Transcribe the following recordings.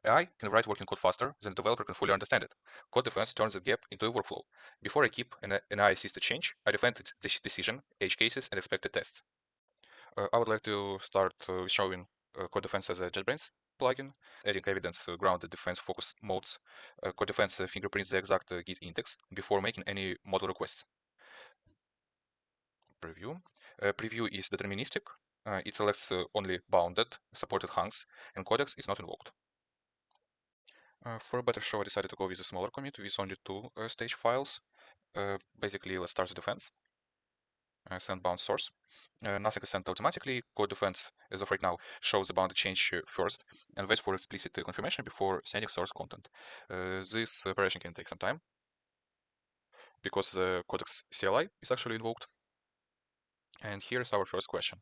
AI can write working code faster than the developer can fully understand it. CodeDefense turns that gap into a workflow. Before I keep an AI-assisted change, I define its decision, edge cases, and expected tests. I would like to start with showing CodeDefense as a JetBrains plugin, adding evidence grounded defense focus modes. CodeDefense fingerprints the exact Git index before making any model requests. Preview. Preview is deterministic. It selects only bounded supported hunks, and Codex is not invoked. For a better show, I decided to go with a smaller commit with only two stage files. Basically, let's start the defense. Send bound source. Nothing is sent automatically. CodeDefense, as of right now, shows the bounded change first and waits for explicit confirmation before sending source content. This operation can take some time because the Codex CLI is actually invoked. And here's our first question.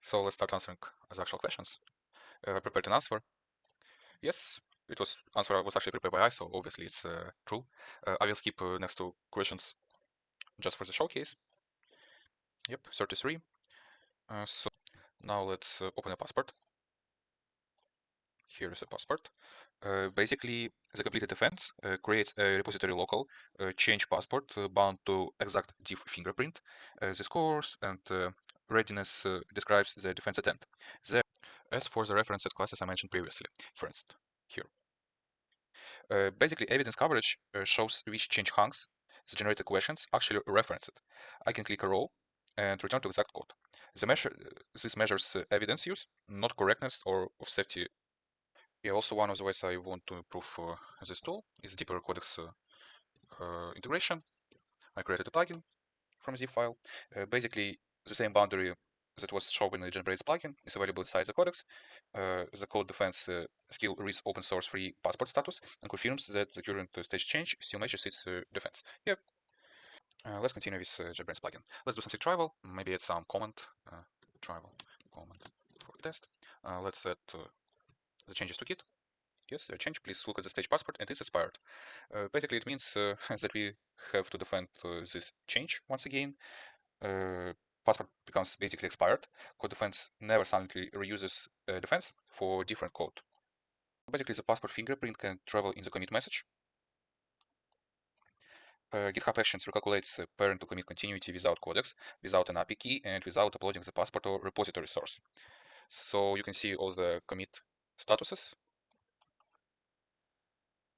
So let's start answering the actual questions. Prepared an answer. Yes, answer was actually prepared by I, so obviously it's true. I will skip next two questions just for the showcase. Yep, 33. So now let's open a passport. Here is a passport. Basically, the completed defense creates a repository local change passport bound to exact diff fingerprint. The scores and readiness describes the defense attempt. As for the referenced classes I mentioned previously, referenced here. Basically, evidence coverage shows which change hunks the generated questions actually referenced. I can click a row and return to exact code. This measures evidence use, not correctness or of safety. Yeah, also one of the ways I want to improve this tool is deeper Codex integration. I created a plugin from zip file. Basically, the same boundary that was shown in the JetBrains plugin is available inside the Codex. The CodeDefense skill reads open source free passport status and confirms that the current stage change still matches its defense. Yep. Let's continue with JetBrains plugin. Let's do some strict travel. Maybe add some comment. Travel comment for test. Let's set the changes to Git. Yes, change. Please look at the stage passport and it's expired. Basically, it means that we have to defend this change once again. Passport becomes basically expired. CodeDefense never silently reuses defense for different code. Basically, the passport fingerprint can travel in the commit message. GitHub Actions recalculates parent to commit continuity without Codex, without an API key, and without uploading the passport or repository source. So you can see all the commit statuses.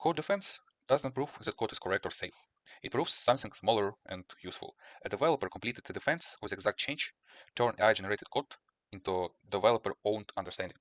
CodeDefense does not prove that code is correct or safe. It proves something smaller and useful. A developer completed the defense with exact change, turned AI-generated code into developer-owned understanding.